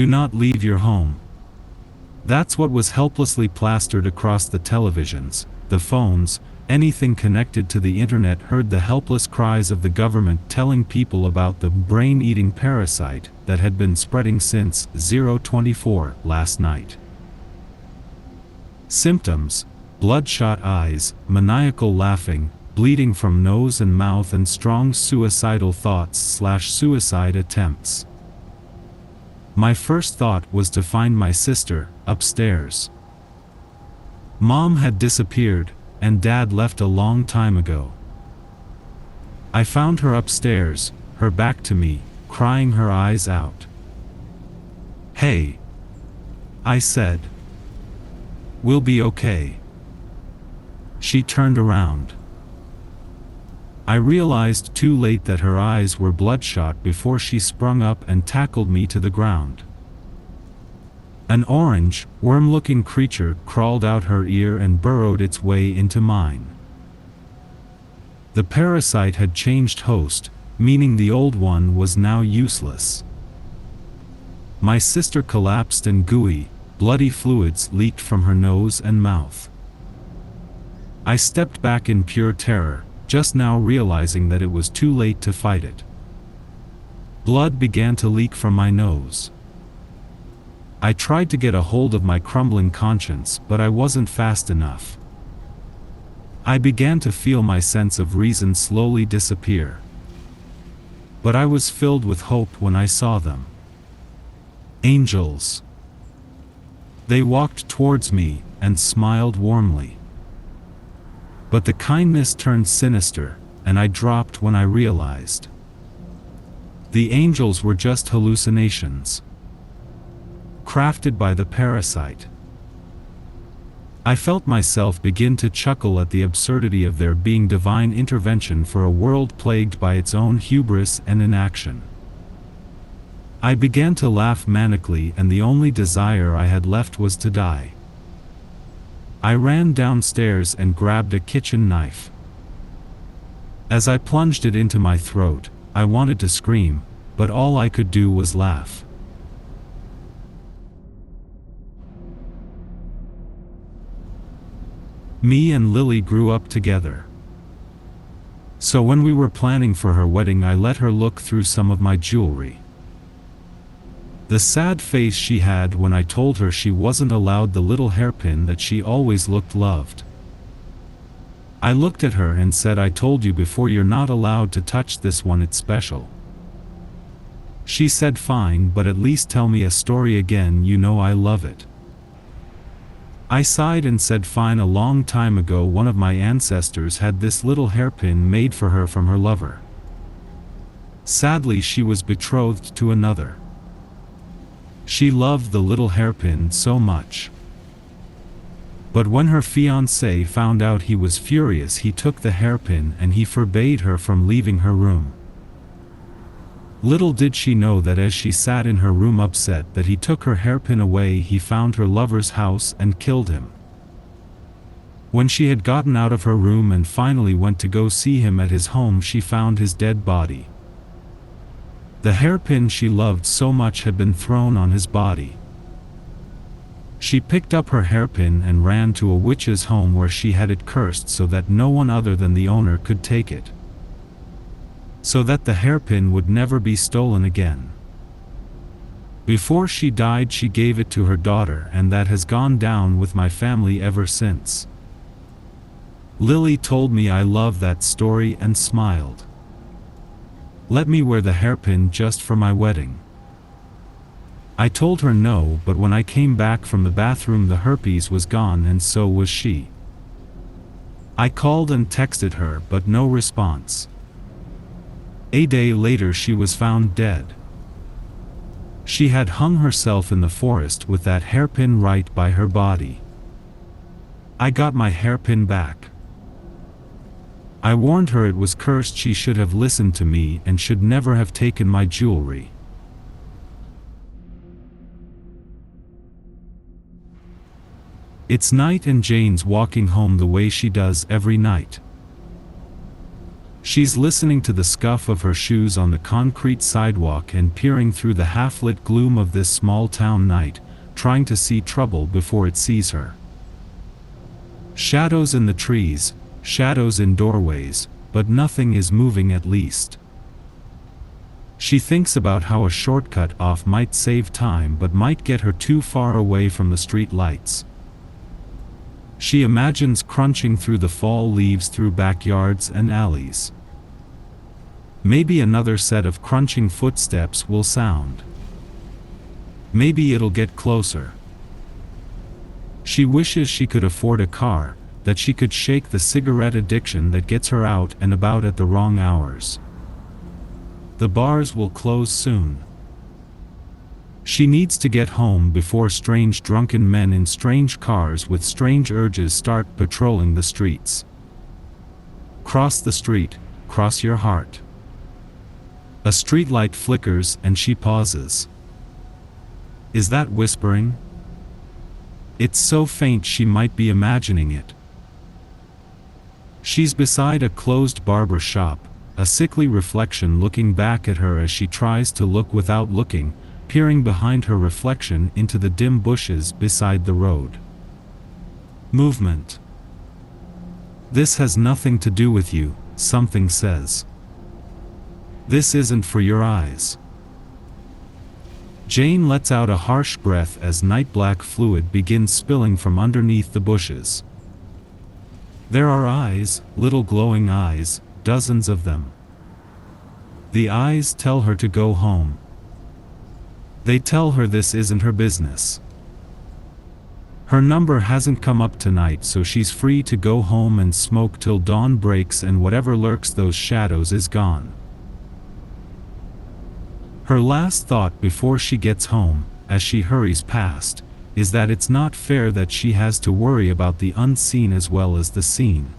Do not leave your home. That's what was helplessly plastered across the televisions, the phones, anything connected to the internet heard the helpless cries of the government telling people about the brain-eating parasite that had been spreading since 024 last night. Symptoms: bloodshot eyes, maniacal laughing, bleeding from nose and mouth, and strong suicidal thoughts/suicide attempts. My first thought was to find my sister upstairs. Mom had disappeared, and Dad left a long time ago. I found her upstairs, her back to me, crying her eyes out. "Hey," I said. "We'll be okay." She turned around. I realized too late that her eyes were bloodshot before she sprung up and tackled me to the ground. An orange, worm-looking creature crawled out her ear and burrowed its way into mine. The parasite had changed host, meaning the old one was now useless. My sister collapsed and gooey, bloody fluids leaked from her nose and mouth. I stepped back in pure terror, just now realizing that it was too late to fight it. Blood began to leak from my nose. I tried to get a hold of my crumbling conscience, but I wasn't fast enough. I began to feel my sense of reason slowly disappear. But I was filled with hope when I saw them. Angels. They walked towards me and smiled warmly. But the kindness turned sinister, and I dropped when I realized. The angels were just hallucinations, crafted by the parasite. I felt myself begin to chuckle at the absurdity of there being divine intervention for a world plagued by its own hubris and inaction. I began to laugh manically, and the only desire I had left was to die. I ran downstairs and grabbed a kitchen knife. As I plunged it into my throat, I wanted to scream, but all I could do was laugh. Me and Lily grew up together. So when we were planning for her wedding, I let her look through some of my jewelry. The sad face she had when I told her she wasn't allowed the little hairpin that she always looked loved. I looked at her and said, "I told you before, you're not allowed to touch this one, it's special." She said, "Fine, but at least tell me a story again, you know I love it." I sighed and said, "Fine, a long time ago one of my ancestors had this little hairpin made for her from her lover. Sadly, she was betrothed to another. She loved the little hairpin so much. But when her fiancé found out, he was furious. He took the hairpin and he forbade her from leaving her room. Little did she know that as she sat in her room upset that he took her hairpin away, he found her lover's house and killed him. When she had gotten out of her room and finally went to go see him at his home, she found his dead body. The hairpin she loved so much had been thrown on his body. She picked up her hairpin and ran to a witch's home where she had it cursed so that no one other than the owner could take it, so that the hairpin would never be stolen again. Before she died, she gave it to her daughter, and that has gone down with my family ever since. Lily told me I loved that story and smiled. Let me wear the hairpin just for my wedding. I told her no, but when I came back from the bathroom, the herpes was gone and so was she. I called and texted her, but no response. A day later she was found dead. She had hung herself in the forest with that hairpin right by her body. I got my hairpin back. I warned her it was cursed. She should have listened to me and should never have taken my jewelry. It's night and Jane's walking home the way she does every night. She's listening to the scuff of her shoes on the concrete sidewalk and peering through the half-lit gloom of this small-town night, trying to see trouble before it sees her. Shadows in the trees, shadows in doorways, but nothing is moving at least. She thinks about how a shortcut off might save time but might get her too far away from the street lights. She imagines crunching through the fall leaves through backyards and alleys. Maybe another set of crunching footsteps will sound. Maybe it'll get closer. She wishes she could afford a car, that she could shake the cigarette addiction that gets her out and about at the wrong hours. The bars will close soon. She needs to get home before strange drunken men in strange cars with strange urges start patrolling the streets. Cross the street, cross your heart. A streetlight flickers and she pauses. Is that whispering? It's so faint she might be imagining it. She's beside a closed barber shop, a sickly reflection looking back at her as she tries to look without looking, peering behind her reflection into the dim bushes beside the road. Movement. This has nothing to do with you, something says. This isn't for your eyes. Jane lets out a harsh breath as night-black fluid begins spilling from underneath the bushes. There are eyes, little glowing eyes, dozens of them. The eyes tell her to go home. They tell her this isn't her business. Her number hasn't come up tonight, so she's free to go home and smoke till dawn breaks and whatever lurks those shadows is gone. Her last thought before she gets home, as she hurries past, is that it's not fair that she has to worry about the unseen as well as the seen.